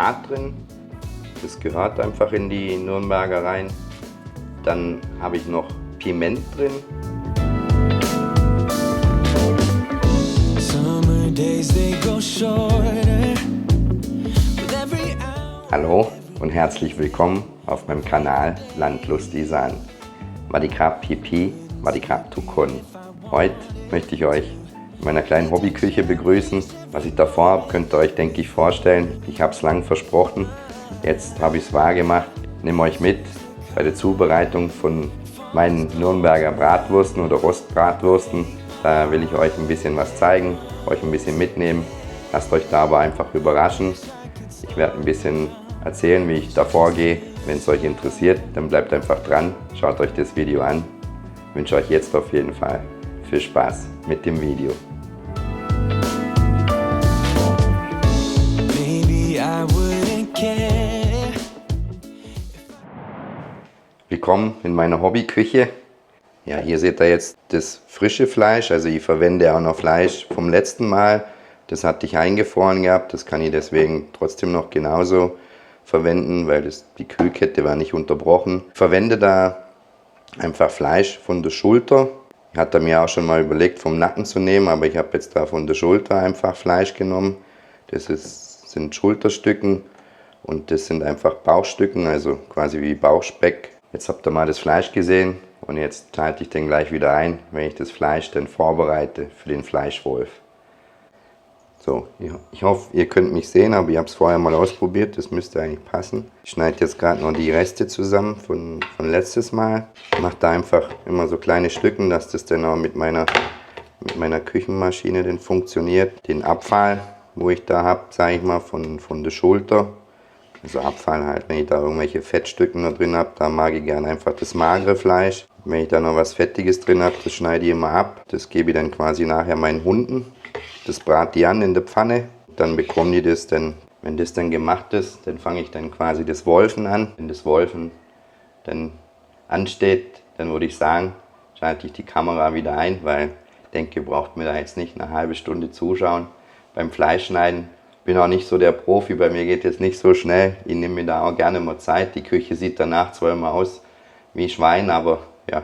Spinat drin. Das gehört einfach in die Nürnberger rein. Dann habe ich noch Piment drin. Hallo und herzlich willkommen auf meinem Kanal Landlust Isan. Wadikap Pipi, Wadikap Tukon. Heute möchte ich euch in meiner kleinen Hobbyküche begrüßen. Was ich davor habe, könnt ihr euch, denke ich, vorstellen. Ich habe es lang versprochen. Jetzt habe ich es wahr gemacht. Ich nehme euch mit bei der Zubereitung von meinen Nürnberger Bratwürsten oder Rostbratwürsten. Da will ich euch ein bisschen was zeigen, euch ein bisschen mitnehmen. Lasst euch da aber einfach überraschen. Ich werde ein bisschen erzählen, wie ich da vorgehe. Wenn es euch interessiert, dann bleibt einfach dran. Schaut euch das Video an. Ich wünsche euch jetzt auf jeden Fall viel Spaß mit dem Video. Willkommen in meiner Hobbyküche. Ja, hier seht ihr jetzt das frische Fleisch. Also ich verwende auch noch Fleisch vom letzten Mal. Das hatte ich eingefroren gehabt. Das kann ich deswegen trotzdem noch genauso verwenden, weil die Kühlkette war nicht unterbrochen. Ich verwende da einfach Fleisch von der Schulter. Ich hatte mir auch schon mal überlegt, vom Nacken zu nehmen, aber ich habe jetzt da von der Schulter einfach Fleisch genommen. Das sind Schulterstücken und das sind einfach Bauchstücken, also quasi wie Bauchspeck. Jetzt habt ihr mal das Fleisch gesehen und jetzt schalte ich den gleich wieder ein, wenn ich das Fleisch dann vorbereite für den Fleischwolf. So, ich hoffe, ihr könnt mich sehen, aber ich habe es vorher mal ausprobiert, das müsste eigentlich passen. Ich schneide jetzt gerade noch die Reste zusammen von letztes Mal. Ich mache da einfach immer so kleine Stücken, dass das dann auch mit meiner Küchenmaschine dann funktioniert. Den Abfall, wo ich da habe, sage ich mal, von der Schulter. Also Abfall halt, wenn ich da irgendwelche Fettstücken da drin habe, da mag ich gerne einfach das magere Fleisch. Wenn ich da noch was Fettiges drin habe, das schneide ich immer ab. Das gebe ich dann quasi nachher meinen Hunden. Das brate ich an in der Pfanne. Dann bekommen die das dann, wenn das dann gemacht ist, dann fange ich dann quasi das Wolfen an. Wenn das Wolfen dann ansteht, dann würde ich sagen, schalte ich die Kamera wieder ein, weil ich denke, ihr braucht mir da jetzt nicht eine halbe Stunde zuschauen beim Fleischschneiden. Ich bin auch nicht so der Profi, bei mir geht jetzt nicht so schnell. Ich nehme mir da auch gerne mal Zeit. Die Küche sieht danach zwar immer aus wie Schwein, aber ja,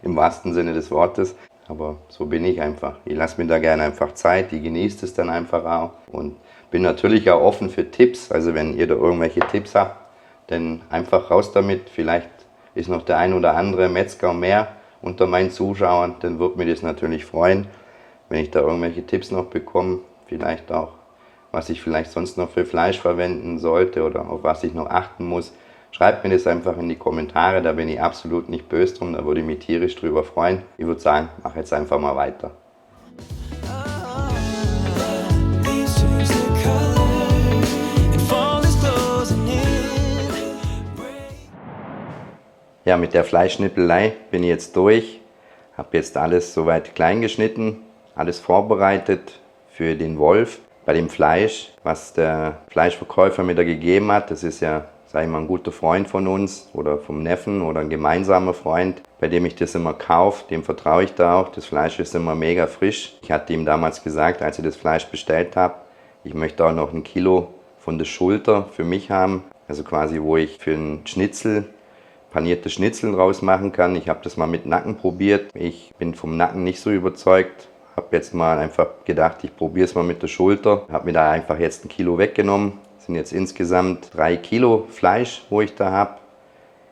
im wahrsten Sinne des Wortes. Aber so bin ich einfach. Ich lasse mir da gerne einfach Zeit, ich genieße es dann einfach auch. Und bin natürlich auch offen für Tipps. Also wenn ihr da irgendwelche Tipps habt, dann einfach raus damit. Vielleicht ist noch der ein oder andere Metzger mehr unter meinen Zuschauern. Dann würde mich das natürlich freuen, wenn ich da irgendwelche Tipps noch bekomme. Vielleicht auch, was ich vielleicht sonst noch für Fleisch verwenden sollte oder auf was ich noch achten muss. Schreibt mir das einfach in die Kommentare, da bin ich absolut nicht böse drum, da würde ich mich tierisch drüber freuen. Ich würde sagen, mach jetzt einfach mal weiter. Ja, mit der Fleischschnippelei bin ich jetzt durch. Habe jetzt alles soweit klein geschnitten, alles vorbereitet für den Wolf. Bei dem Fleisch, was der Fleischverkäufer mir da gegeben hat, das ist ja, sag ich mal, ein guter Freund von uns oder vom Neffen oder ein gemeinsamer Freund, bei dem ich das immer kaufe, dem vertraue ich da auch. Das Fleisch ist immer mega frisch. Ich hatte ihm damals gesagt, als ich das Fleisch bestellt habe, ich möchte auch noch 1 Kilo von der Schulter für mich haben. Also quasi, wo ich für einen Schnitzel panierte Schnitzel draus machen kann. Ich habe das mal mit Nacken probiert. Ich bin vom Nacken nicht so überzeugt. Habe jetzt mal einfach gedacht, ich probiere es mal mit der Schulter. Habe mir da einfach jetzt 1 Kilo weggenommen. Das sind jetzt insgesamt 3 Kilo Fleisch, wo ich da habe.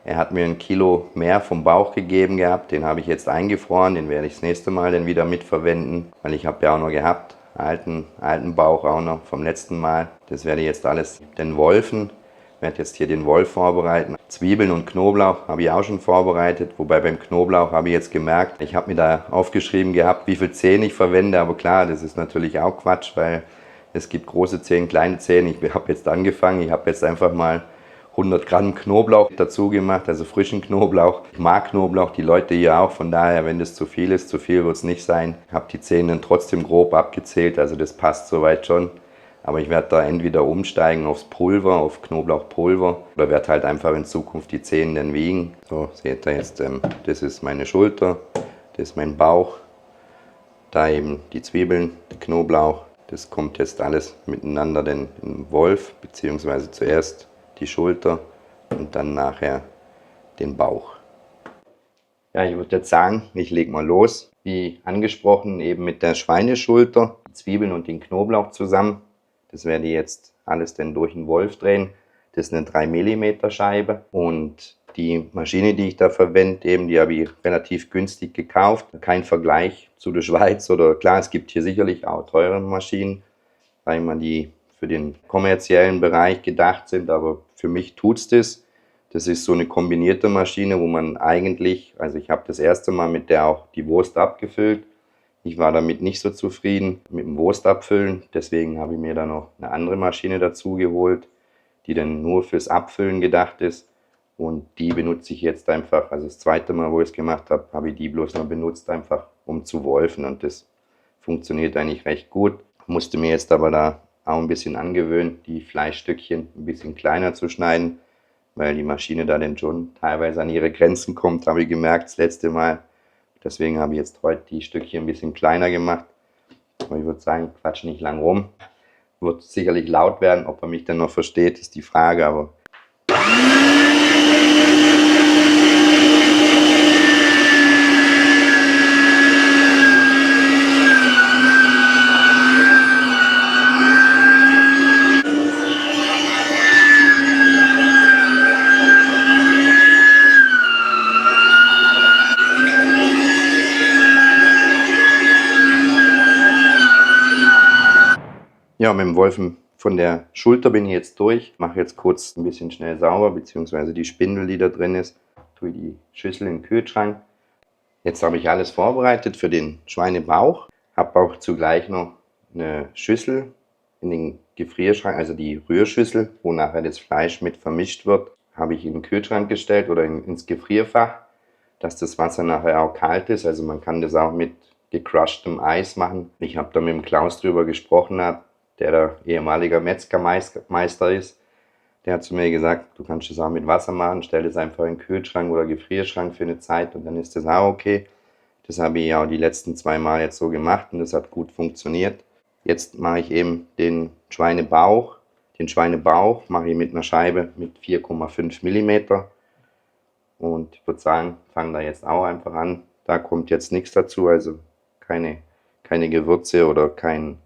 Er hat mir 1 Kilo mehr vom Bauch gegeben gehabt. Den habe ich jetzt eingefroren. Den werde ich das nächste Mal dann wieder mitverwenden. Weil ich habe ja auch noch gehabt, alten Bauch auch noch vom letzten Mal. Das werde ich jetzt alles den Wolfen. Ich werde jetzt hier den Wolf vorbereiten. Zwiebeln und Knoblauch habe ich auch schon vorbereitet. Wobei beim Knoblauch habe ich jetzt gemerkt, ich habe mir da aufgeschrieben gehabt, wie viel Zehen ich verwende. Aber klar, das ist natürlich auch Quatsch, weil es gibt große Zehen, kleine Zehen. Ich habe jetzt angefangen, ich habe jetzt einfach mal 100 Gramm Knoblauch dazu gemacht, also frischen Knoblauch. Ich mag Knoblauch, die Leute hier auch. Von daher, wenn das zu viel ist, zu viel wird es nicht sein. Ich habe die Zehen dann trotzdem grob abgezählt, also das passt soweit schon. Aber ich werde da entweder umsteigen aufs Pulver, auf Knoblauchpulver, oder werde halt einfach in Zukunft die Zehen dann wiegen. So, seht ihr jetzt, das ist meine Schulter, das ist mein Bauch, da eben die Zwiebeln, der Knoblauch, Das kommt jetzt alles miteinander in den Wolf, beziehungsweise zuerst die Schulter und dann nachher den Bauch. Ja, ich würde jetzt sagen, ich lege mal los. Wie angesprochen, eben mit der Schweineschulter, die Zwiebeln und den Knoblauch zusammen. Das werde ich jetzt alles dann durch den Wolf drehen. Das ist eine 3 mm Scheibe und die Maschine, die ich da verwende, eben, die habe ich relativ günstig gekauft. Kein Vergleich zu der Schweiz oder klar, es gibt hier sicherlich auch teure Maschinen, weil man die für den kommerziellen Bereich gedacht sind, aber für mich tut es das. Das ist so eine kombinierte Maschine, wo man eigentlich, also ich habe das erste Mal mit der auch die Wurst abgefüllt. Ich war damit nicht so zufrieden mit dem Wurstabfüllen, deswegen habe ich mir da noch eine andere Maschine dazu geholt, die dann nur fürs Abfüllen gedacht ist. Und die benutze ich jetzt einfach, also das zweite Mal, wo ich es gemacht habe, habe ich die bloß noch benutzt, einfach um zu wolfen. Und das funktioniert eigentlich recht gut. Musste mir jetzt aber da auch ein bisschen angewöhnen, die Fleischstückchen ein bisschen kleiner zu schneiden, weil die Maschine da dann schon teilweise an ihre Grenzen kommt, habe ich gemerkt das letzte Mal. Deswegen habe ich jetzt heute die Stückchen ein bisschen kleiner gemacht. Aber ich würde sagen, quatsch nicht lang rum. Wird sicherlich laut werden, ob er mich dann noch versteht, ist die Frage, aber ja, mit dem Wolfen von der Schulter bin ich jetzt durch. Mache jetzt kurz ein bisschen schnell sauber, beziehungsweise die Spindel, die da drin ist. Tue die Schüssel in den Kühlschrank. Jetzt habe ich alles vorbereitet für den Schweinebauch. Habe auch zugleich noch eine Schüssel in den Gefrierschrank, also die Rührschüssel, wo nachher das Fleisch mit vermischt wird, habe ich in den Kühlschrank gestellt oder ins Gefrierfach, dass das Wasser nachher auch kalt ist. Also man kann das auch mit gecrushtem Eis machen. Ich habe da mit dem Klaus drüber gesprochen, der ehemaliger Metzgermeister ist. Der hat zu mir gesagt, du kannst das auch mit Wasser machen, stell das einfach in den Kühlschrank oder Gefrierschrank für eine Zeit und dann ist das auch okay. Das habe ich ja auch die letzten 2 Mal jetzt so gemacht und das hat gut funktioniert. Jetzt mache ich eben den Schweinebauch. Den Schweinebauch mache ich mit einer Scheibe mit 4,5 mm. Und ich würde sagen, fange da jetzt auch einfach an. Da kommt jetzt nichts dazu, also keine Gewürze oder keine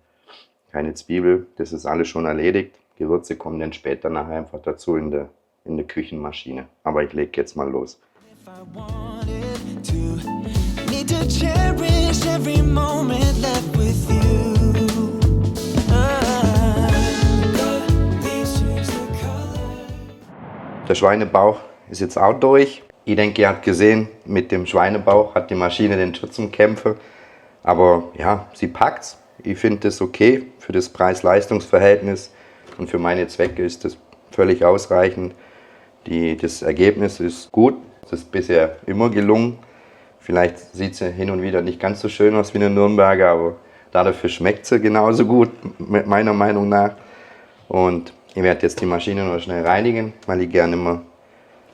Zwiebel. Das ist alles schon erledigt. Gewürze kommen dann später nachher einfach dazu in der Küchenmaschine. Aber ich lege jetzt mal los. Der Schweinebauch ist jetzt auch durch. Ich denke, ihr habt gesehen, mit dem Schweinebauch hat die Maschine den Schutz zum Kämpfen. Aber ja, sie packt's. Ich finde das okay für das Preis-Leistungs-Verhältnis und für meine Zwecke ist das völlig ausreichend. Das Ergebnis ist gut, es ist bisher immer gelungen. Vielleicht sieht sie hin und wieder nicht ganz so schön aus wie eine Nürnberger, aber dafür schmeckt sie genauso gut, meiner Meinung nach. Und ich werde jetzt die Maschine noch schnell reinigen, weil ich gerne immer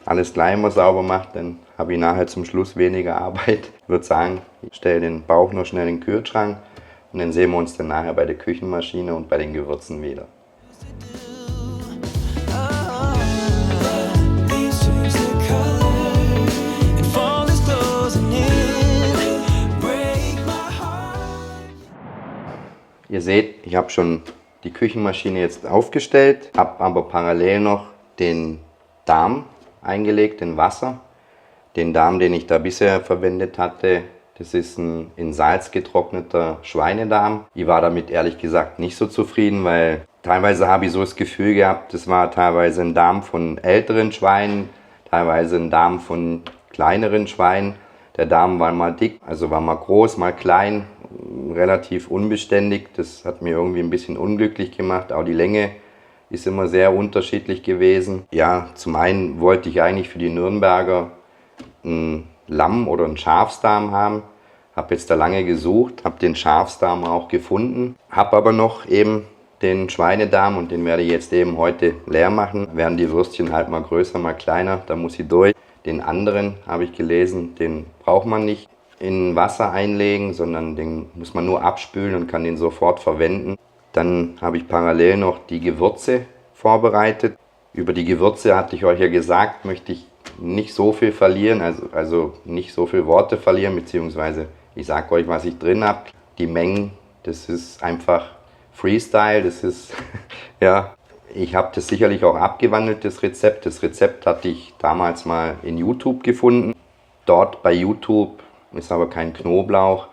alles gleich immer sauber mache, dann habe ich nachher zum Schluss weniger Arbeit. Ich würde sagen, ich stelle den Bauch noch schnell in den Kühlschrank und dann sehen wir uns dann nachher bei der Küchenmaschine und bei den Gewürzen wieder. Ihr seht, ich habe schon die Küchenmaschine jetzt aufgestellt, habe aber parallel noch den Darm eingelegt in Wasser. Den Darm, den ich da bisher verwendet hatte, das ist ein in Salz getrockneter Schweinedarm. Ich war damit ehrlich gesagt nicht so zufrieden, weil teilweise habe ich so das Gefühl gehabt, das war teilweise ein Darm von älteren Schweinen, teilweise ein Darm von kleineren Schweinen. Der Darm war mal dick, also war mal groß, mal klein, relativ unbeständig. Das hat mir irgendwie ein bisschen unglücklich gemacht. Auch die Länge ist immer sehr unterschiedlich gewesen. Ja, zum einen wollte ich eigentlich für die Nürnberger ein Lamm- oder einen Schafsdarm haben. Habe jetzt da lange gesucht, habe den Schafsdarm auch gefunden. Habe aber noch eben den Schweinedarm und den werde ich jetzt eben heute leer machen. Werden die Würstchen halt mal größer, mal kleiner, da muss ich durch. Den anderen, habe ich gelesen, den braucht man nicht in Wasser einlegen, sondern den muss man nur abspülen und kann den sofort verwenden. Dann habe ich parallel noch die Gewürze vorbereitet. Über die Gewürze hatte ich euch ja gesagt, möchte ich nicht so viel verlieren, also nicht so viele Worte verlieren, beziehungsweise ich sage euch, was ich drin habe. Die Mengen, das ist einfach Freestyle, das ist, ja, ich habe das sicherlich auch abgewandelt, das Rezept. Das Rezept hatte ich damals mal in YouTube gefunden. Dort bei YouTube ist aber kein Knoblauch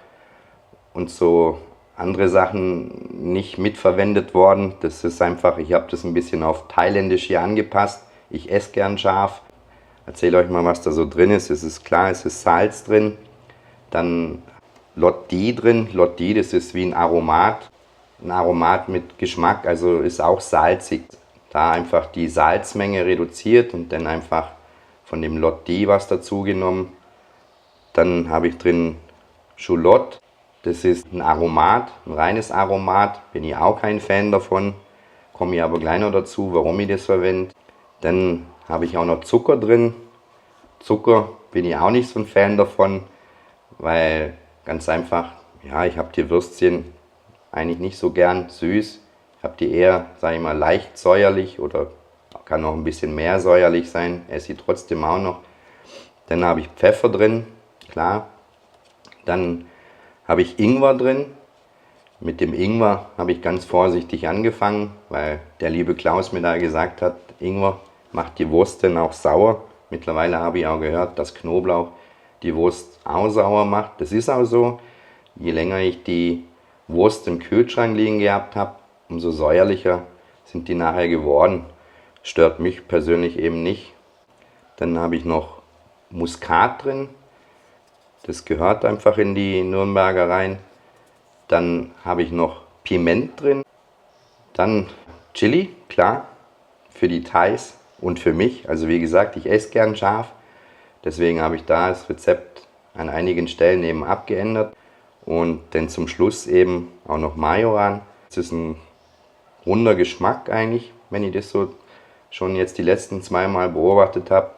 und so andere Sachen nicht mitverwendet worden. Das ist einfach, ich habe das ein bisschen auf thailändisch hier angepasst. Ich esse gern scharf. Erzähle euch mal, was da so drin ist. Es ist klar, es ist Salz drin. Dann Lot D drin. Lot D, das ist wie ein Aromat. Ein Aromat mit Geschmack, also ist auch salzig. Da einfach die Salzmenge reduziert und dann einfach von dem Lot D was dazu genommen. Dann habe ich drin Shallot. Das ist ein Aromat, ein reines Aromat. Bin ich auch kein Fan davon. Komme ich aber gleich noch dazu, warum ich das verwende. Dann habe ich auch noch Zucker drin. Zucker bin ich auch nicht so ein Fan davon, weil ganz einfach, ja, ich habe die Würstchen eigentlich nicht so gern süß. Ich habe die eher, sage ich mal, leicht säuerlich oder kann noch ein bisschen mehr säuerlich sein. Esse ich trotzdem auch noch. Dann habe ich Pfeffer drin, klar. Dann habe ich Ingwer drin. Mit dem Ingwer habe ich ganz vorsichtig angefangen, weil der liebe Klaus mir da gesagt hat, Ingwer macht die Wurst dann auch sauer. Mittlerweile habe ich auch gehört, dass Knoblauch die Wurst auch sauer macht. Das ist auch so. Je länger ich die Wurst im Kühlschrank liegen gehabt habe, umso säuerlicher sind die nachher geworden. Stört mich persönlich eben nicht. Dann habe ich noch Muskat drin. Das gehört einfach in die Nürnberger rein. Dann habe ich noch Piment drin. Dann Chili, klar, für die Thais und für mich. Also wie gesagt, ich esse gern scharf. Deswegen habe ich da das Rezept an einigen Stellen eben abgeändert. Und dann zum Schluss eben auch noch Majoran. Das ist ein runder Geschmack eigentlich, wenn ich das so schon jetzt die letzten 2 Mal beobachtet habe.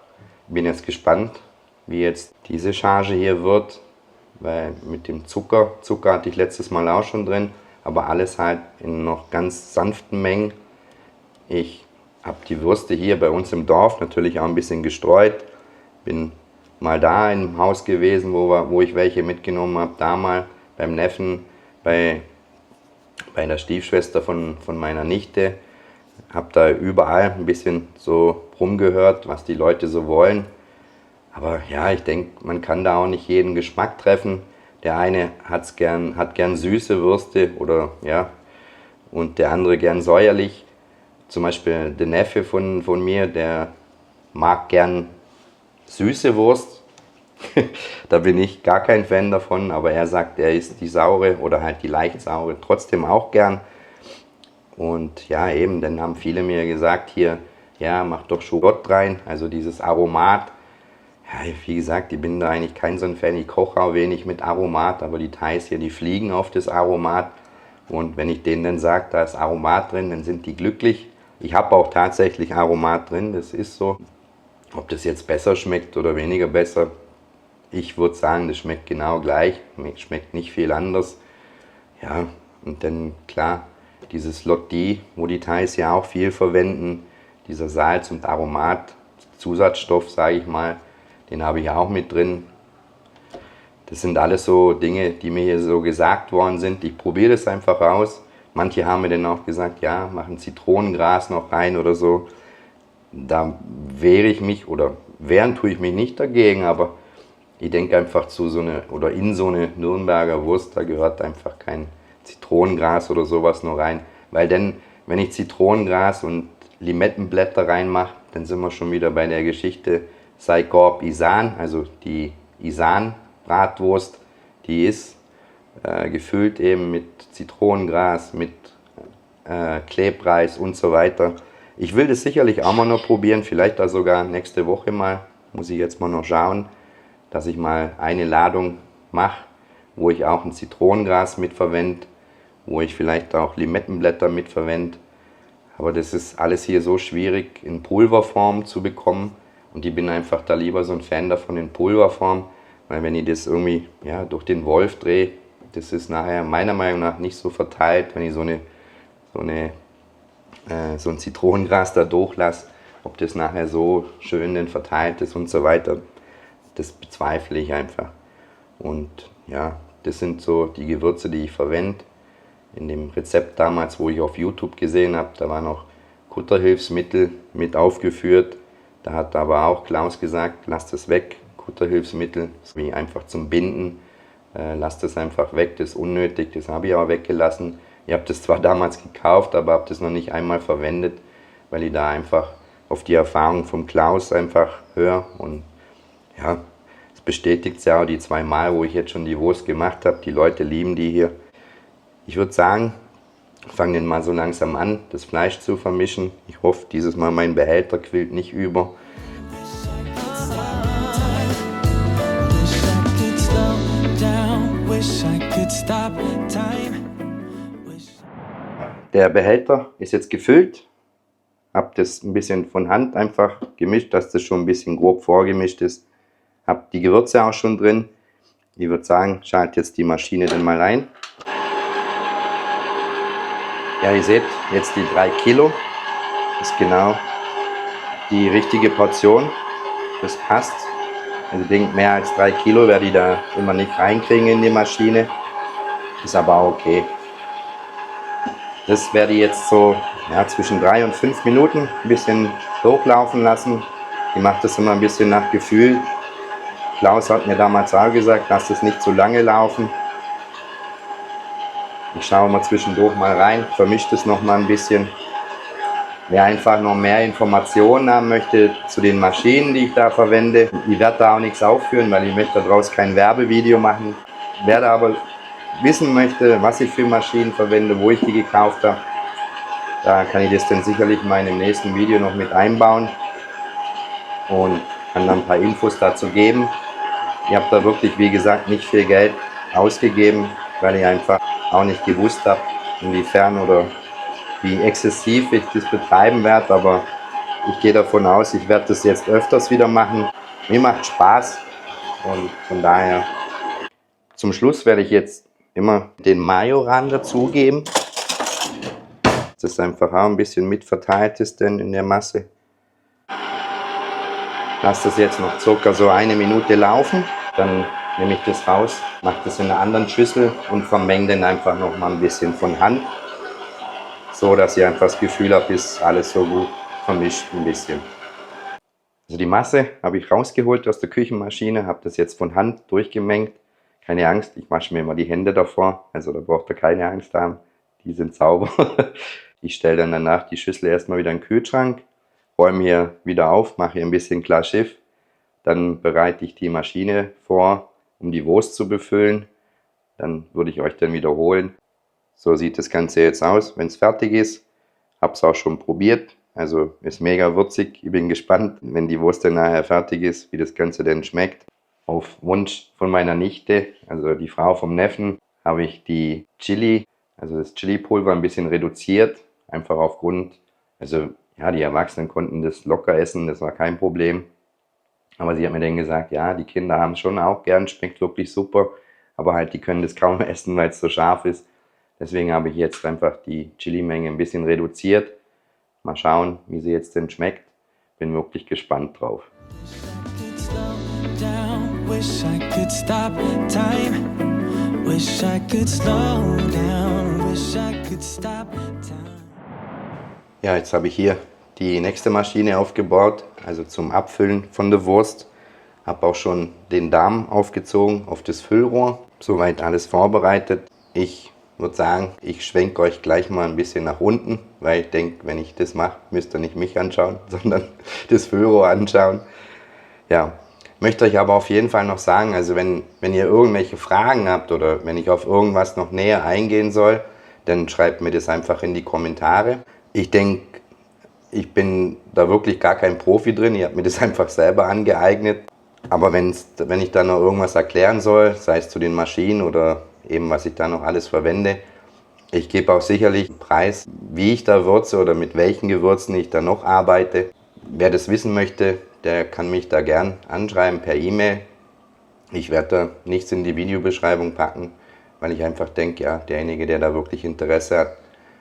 Bin jetzt gespannt, wie jetzt diese Charge hier wird, weil mit dem Zucker hatte ich letztes Mal auch schon drin, aber alles halt in noch ganz sanften Mengen. Ich habe die Würste hier bei uns im Dorf natürlich auch ein bisschen gestreut, bin mal da im Haus gewesen, wo ich welche mitgenommen habe, da mal beim Neffen, bei der Stiefschwester von meiner Nichte, habe da überall ein bisschen so rumgehört, was die Leute so wollen. Aber ja, ich denke, man kann da auch nicht jeden Geschmack treffen. Der eine hat gern süße Würste oder ja, und der andere gern säuerlich. Zum Beispiel der Neffe von mir, der mag gern süße Wurst. Da bin ich gar kein Fan davon, aber er sagt, er isst die saure oder halt die leicht saure trotzdem auch gern. Und ja, eben, dann haben viele mir gesagt, hier, ja, mach doch Shallot rein, also dieses Aromat. Ja, wie gesagt, ich bin da eigentlich kein so ein Fan. Ich koche auch wenig mit Aromat, aber die Thais hier, die fliegen auf das Aromat. Und wenn ich denen dann sage, da ist Aromat drin, dann sind die glücklich. Ich habe auch tatsächlich Aromat drin, das ist so. Ob das jetzt besser schmeckt oder weniger besser, ich würde sagen, das schmeckt genau gleich. Schmeckt nicht viel anders. Ja, und dann klar, dieses Lot D, wo die Thais ja auch viel verwenden, dieser Salz- und Aromat-Zusatzstoff, sage ich mal, den habe ich auch mit drin. Das sind alles so Dinge, die mir hier so gesagt worden sind. Ich probiere das einfach aus. Manche haben mir dann auch gesagt, ja, machen Zitronengras noch rein oder so. Da wehre ich mich oder wehren tue ich mich nicht dagegen, aber ich denke einfach in so eine Nürnberger Wurst, da gehört einfach kein Zitronengras oder sowas noch rein. Weil dann, wenn ich Zitronengras und Limettenblätter reinmache, dann sind wir schon wieder bei der Geschichte Saikorp Isan, also die Isan-Bratwurst, die ist gefüllt eben mit Zitronengras, mit Klebreis und so weiter. Ich will das sicherlich auch mal noch probieren, vielleicht auch sogar nächste Woche mal, muss ich jetzt mal noch schauen, dass ich mal eine Ladung mache, wo ich auch ein Zitronengras mitverwende, wo ich vielleicht auch Limettenblätter mitverwende. Aber das ist alles hier so schwierig in Pulverform zu bekommen und ich bin einfach da lieber so ein Fan davon in Pulverform, weil wenn ich das irgendwie durch den Wolf drehe, das ist nachher meiner Meinung nach nicht so verteilt, wenn ich so eine so ein Zitronengras da durchlasse, ob das nachher so schön denn verteilt ist und so weiter, das bezweifle ich einfach. Und ja, das sind so die Gewürze, die ich verwende. In dem Rezept damals, wo ich auf YouTube gesehen habe, da war noch Kutterhilfsmittel mit aufgeführt. Da hat aber auch Klaus gesagt, lasst es weg, Kutterhilfsmittel, wie einfach zum Binden. Lasst es einfach weg, das ist unnötig, das habe ich auch weggelassen. Ich habe das zwar damals gekauft, aber habe das noch nicht einmal verwendet, weil ich da einfach auf die Erfahrung vom Klaus einfach höre. Und ja, es bestätigt ja auch die 2 Mal, wo ich jetzt schon die Wurst gemacht habe. Die Leute lieben die hier. Ich würde sagen, fange den mal so langsam an, das Fleisch zu vermischen. Ich hoffe, dieses Mal mein Behälter quillt nicht über. Der Behälter ist jetzt gefüllt. Habe das ein bisschen von Hand einfach gemischt, dass das schon ein bisschen grob vorgemischt ist. Habe die Gewürze auch schon drin. Ich würde sagen, schalte jetzt die Maschine dann mal rein. Ja, ihr seht jetzt die 3 Kilo. Das ist genau die richtige Portion. Das passt. Also ich denke, mehr als 3 Kilo werde ich da immer nicht reinkriegen in die Maschine. Ist aber auch okay. Das werde ich jetzt so zwischen 3 und 5 Minuten ein bisschen durchlaufen lassen. Ich mache das immer ein bisschen nach Gefühl. Klaus hat mir damals auch gesagt, lass es nicht zu lange laufen. Ich schaue mal zwischendurch mal rein, vermische das noch mal ein bisschen. Wer einfach noch mehr Informationen haben möchte zu den Maschinen, die ich da verwende, ich werde da auch nichts aufführen, weil ich möchte daraus kein Werbevideo machen. Wer da aber wissen möchte, was ich für Maschinen verwende, wo ich die gekauft habe, da kann ich das dann sicherlich in meinem nächsten Video noch mit einbauen und kann dann ein paar Infos dazu geben. Ich habe da wirklich, wie gesagt, nicht viel Geld ausgegeben, weil ich einfach auch nicht gewusst habe, inwiefern oder wie exzessiv ich das betreiben werde, aber ich gehe davon aus, ich werde das jetzt öfters wieder machen. Mir macht Spaß und von daher zum Schluss werde ich jetzt immer den Majoran dazugeben, dass das einfach auch ein bisschen mit verteilt ist denn in der Masse. Lasse das jetzt noch circa so 1 Minute laufen, dann nehme ich das raus, mache das in einer anderen Schüssel und vermenge dann einfach noch mal ein bisschen von Hand, so dass ich einfach das Gefühl habe, ist alles so gut vermischt ein bisschen. Also die Masse habe ich rausgeholt aus der Küchenmaschine, habe das jetzt von Hand durchgemengt. Keine Angst, ich wasche mir immer die Hände davor, also da braucht ihr keine Angst haben, die sind sauber. Ich stelle dann danach die Schüssel erstmal wieder in den Kühlschrank, räume hier wieder auf, mache hier ein bisschen klar Schiff, dann bereite ich die Maschine vor, um die Wurst zu befüllen. Dann würde ich euch dann wiederholen. So sieht das Ganze jetzt aus, wenn es fertig ist. Habe es auch schon probiert, also ist mega würzig. Ich bin gespannt, wenn die Wurst dann nachher fertig ist, wie das Ganze denn schmeckt. Auf Wunsch von meiner Nichte, also die Frau vom Neffen, habe ich die Chili, also das Chili-Pulver ein bisschen reduziert. Einfach aufgrund, also ja, die Erwachsenen konnten das locker essen, das war kein Problem. Aber sie hat mir dann gesagt, ja, die Kinder haben es schon auch gern, schmeckt wirklich super. Aber halt, die können das kaum essen, weil es so scharf ist. Deswegen habe ich jetzt einfach die Chili-Menge ein bisschen reduziert. Mal schauen, wie sie jetzt denn schmeckt. Bin wirklich gespannt drauf. Wish I could stop time. Wish I could slow down. Wish I could stop time. Ja, jetzt habe ich hier die nächste Maschine aufgebaut, also zum Abfüllen von der Wurst. Habe auch schon den Darm aufgezogen auf das Füllrohr. Soweit alles vorbereitet. Ich würde sagen, ich schwenke euch gleich mal ein bisschen nach unten, weil ich denke, wenn ich das mache, müsst ihr nicht mich anschauen, sondern das Füllrohr anschauen. Ja. Möchte euch aber auf jeden Fall noch sagen, also wenn ihr irgendwelche Fragen habt oder wenn ich auf irgendwas noch näher eingehen soll, dann schreibt mir das einfach in die Kommentare. Ich denke, ich bin da wirklich gar kein Profi drin, ich habe mir das einfach selber angeeignet. Aber wenn ich da noch irgendwas erklären soll, sei es zu den Maschinen oder eben was ich da noch alles verwende, ich gebe auch sicherlich einen Preis, wie ich da würze oder mit welchen Gewürzen ich da noch arbeite. Wer das wissen möchte, der kann mich da gern anschreiben per E-Mail. Ich werde da nichts in die Videobeschreibung packen, weil ich einfach denke, ja, derjenige, der da wirklich Interesse hat,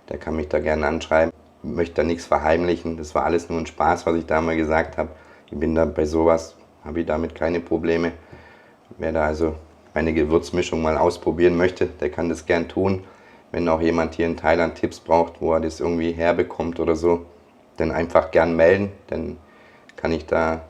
der kann mich da gerne anschreiben. Ich möchte da nichts verheimlichen, das war alles nur ein Spaß, was ich da mal gesagt habe. Ich bin da bei sowas, habe ich damit keine Probleme. Wer da also meine Gewürzmischung mal ausprobieren möchte, der kann das gern tun. Wenn auch jemand hier in Thailand Tipps braucht, wo er das irgendwie herbekommt oder so, dann einfach gern melden, dann kann ich da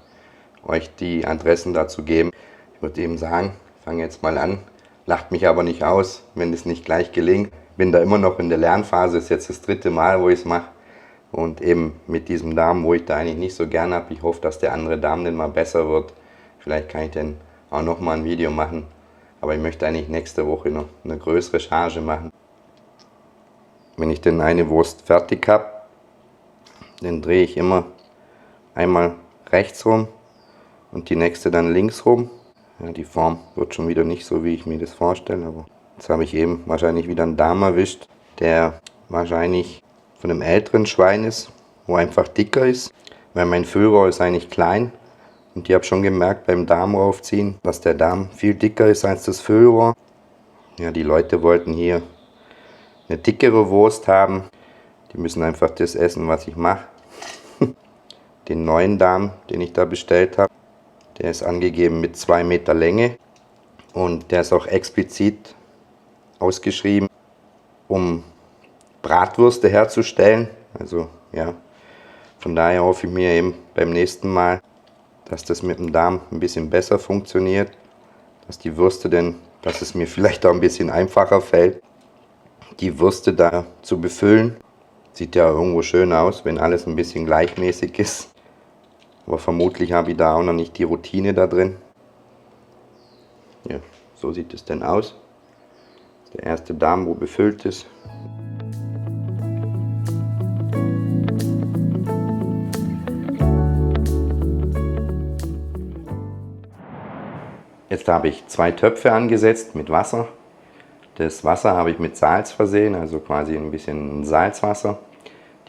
euch die Adressen dazu geben. Ich würde eben sagen, ich fange jetzt mal an, lacht mich aber nicht aus, wenn es nicht gleich gelingt. Bin da immer noch in der Lernphase, ist jetzt das 3. Mal, wo ich es mache. Und eben mit diesem Darm, wo ich da eigentlich nicht so gern habe. Ich hoffe, dass der andere Darm dann mal besser wird. Vielleicht kann ich dann auch noch mal ein Video machen. Aber ich möchte eigentlich nächste Woche noch eine größere Charge machen. Wenn ich dann eine Wurst fertig habe, dann drehe ich immer einmal rechts rum und die nächste dann links rum. Ja, die Form wird schon wieder nicht so, wie ich mir das vorstelle, aber jetzt habe ich eben wahrscheinlich wieder einen Darm erwischt, der wahrscheinlich von einem älteren Schwein ist, wo einfach dicker ist, weil mein Füllrohr ist eigentlich klein und ich habe schon gemerkt beim Darm raufziehen, dass der Darm viel dicker ist als das Füllrohr. Ja, die Leute wollten hier eine dickere Wurst haben, die müssen einfach das essen, was ich mache. Den neuen Darm, den ich da bestellt habe, der ist angegeben mit 2 Meter Länge und der ist auch explizit ausgeschrieben, um Bratwürste herzustellen. Also ja, von daher hoffe ich mir eben beim nächsten Mal, dass das mit dem Darm ein bisschen besser funktioniert, dass die Würste denn, dass es mir vielleicht auch ein bisschen einfacher fällt, die Würste da zu befüllen. Sieht ja irgendwo schön aus, wenn alles ein bisschen gleichmäßig ist. Aber vermutlich habe ich da auch noch nicht die Routine da drin. Ja, so sieht es denn aus. Der erste Darm, wo befüllt ist. Jetzt habe ich 2 Töpfe angesetzt mit Wasser. Das Wasser habe ich mit Salz versehen, also quasi ein bisschen Salzwasser.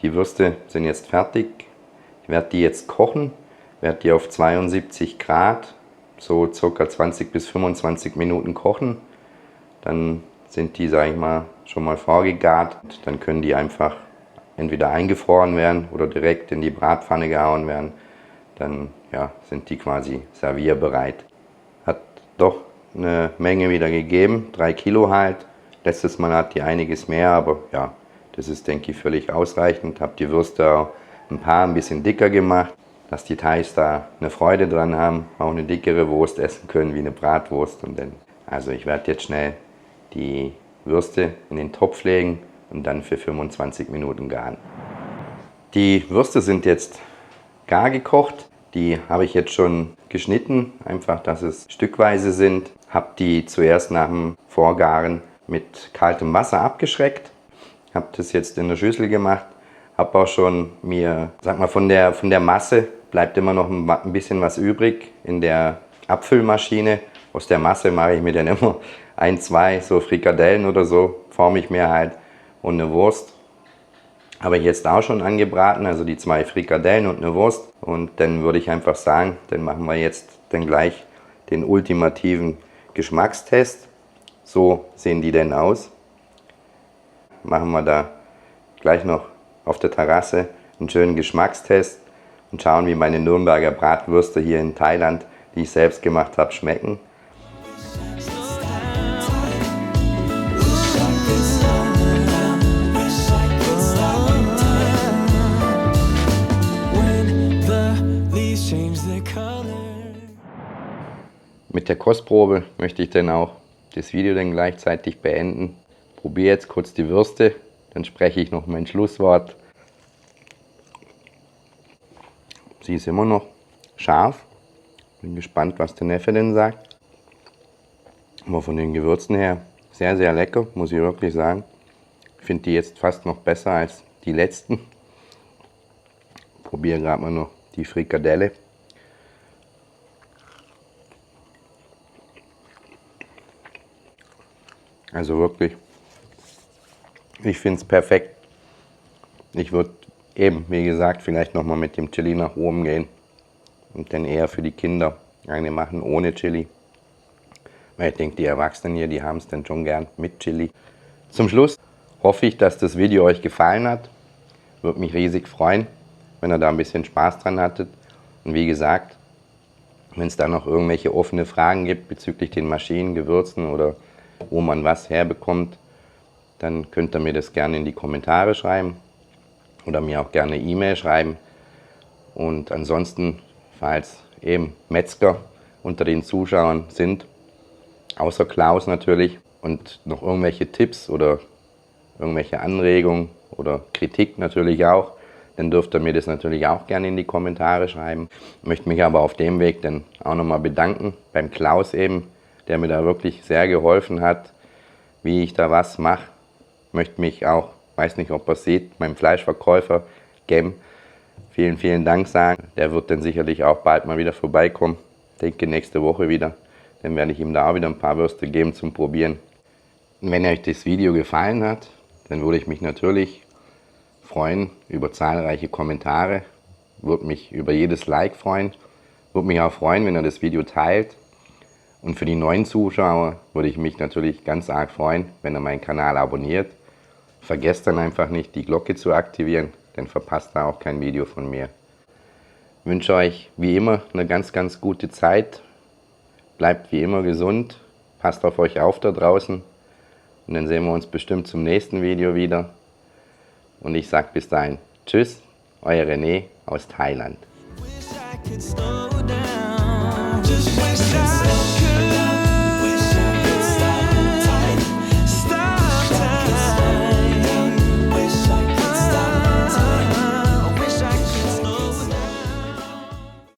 Die Würste sind jetzt fertig. Ich werde die jetzt kochen. Werde die auf 72 Grad so ca. 20 bis 25 Minuten kochen. Dann sind die, sage ich mal, schon mal vorgegart. Dann können die einfach entweder eingefroren werden oder direkt in die Bratpfanne gehauen werden. Dann ja, sind die quasi servierbereit. Hat doch eine Menge wieder gegeben, 3 Kilo halt. Letztes Mal hat die einiges mehr, aber ja, das ist, denke ich, völlig ausreichend. Habe die Würste auch ein bisschen dicker gemacht, dass die Thais da eine Freude dran haben, auch eine dickere Wurst essen können wie eine Bratwurst. Und dann, also ich werde jetzt schnell die Würste in den Topf legen und dann für 25 Minuten garen. Die Würste sind jetzt gar gekocht. Die habe ich jetzt schon geschnitten, einfach, dass es stückweise sind. Habe die zuerst nach dem Vorgaren mit kaltem Wasser abgeschreckt. Habe das jetzt in der Schüssel gemacht. Habe auch schon mir, sag mal, von der Masse bleibt immer noch ein bisschen was übrig in der Abfüllmaschine. Aus der Masse mache ich mir dann immer 1, 2 so Frikadellen oder so, forme ich mir halt, und eine Wurst. Habe ich jetzt auch schon angebraten, also die 2 Frikadellen und eine Wurst. Und dann würde ich einfach sagen, dann machen wir jetzt dann gleich den ultimativen Geschmackstest. So sehen die denn aus. Machen wir da gleich noch auf der Terrasse einen schönen Geschmackstest und schauen, wie meine Nürnberger Bratwürste hier in Thailand, die ich selbst gemacht habe, schmecken. Mit der Kostprobe möchte ich dann auch das Video dann gleichzeitig beenden. Probiere jetzt kurz die Würste, dann spreche ich noch mein Schlusswort. Sie ist immer noch scharf. Bin gespannt, was der Neffe denn sagt. Aber von den Gewürzen her sehr, sehr lecker, muss ich wirklich sagen. Ich finde die jetzt fast noch besser als die letzten. Probiere gerade mal noch die Frikadelle. Also wirklich, ich finde es perfekt. Ich würde eben, wie gesagt, vielleicht nochmal mit dem Chili nach oben gehen und dann eher für die Kinder eine machen ohne Chili. Weil ich denke, die Erwachsenen hier, die haben es dann schon gern mit Chili. Zum Schluss hoffe ich, dass das Video euch gefallen hat. Würde mich riesig freuen, wenn ihr da ein bisschen Spaß dran hattet. Und wie gesagt, wenn es da noch irgendwelche offene Fragen gibt bezüglich den Maschinen, Gewürzen oder wo man was herbekommt, dann könnt ihr mir das gerne in die Kommentare schreiben oder mir auch gerne E-Mail schreiben. Und ansonsten, falls eben Metzger unter den Zuschauern sind, außer Klaus natürlich, und noch irgendwelche Tipps oder irgendwelche Anregungen oder Kritik natürlich auch, dann dürft ihr mir das natürlich auch gerne in die Kommentare schreiben. Ich möchte mich aber auf dem Weg dann auch nochmal bedanken beim Klaus eben, der mir da wirklich sehr geholfen hat, wie ich da was mache. Ich möchte mich auch, weiß nicht, ob ihr es seht, meinem Fleischverkäufer Gem vielen, vielen Dank sagen. Der wird dann sicherlich auch bald mal wieder vorbeikommen. Ich denke nächste Woche wieder. Dann werde ich ihm da auch wieder ein paar Würste geben zum Probieren. Und wenn euch das Video gefallen hat, dann würde ich mich natürlich freuen über zahlreiche Kommentare. Würde mich über jedes Like freuen. Würde mich auch freuen, wenn ihr das Video teilt. Und für die neuen Zuschauer würde ich mich natürlich ganz arg freuen, wenn ihr meinen Kanal abonniert. Vergesst dann einfach nicht, die Glocke zu aktivieren, dann verpasst ihr auch kein Video von mir. Ich wünsche euch wie immer eine ganz, ganz gute Zeit. Bleibt wie immer gesund. Passt auf euch auf da draußen. Und dann sehen wir uns bestimmt zum nächsten Video wieder. Und ich sage bis dahin, tschüss, euer René aus Thailand.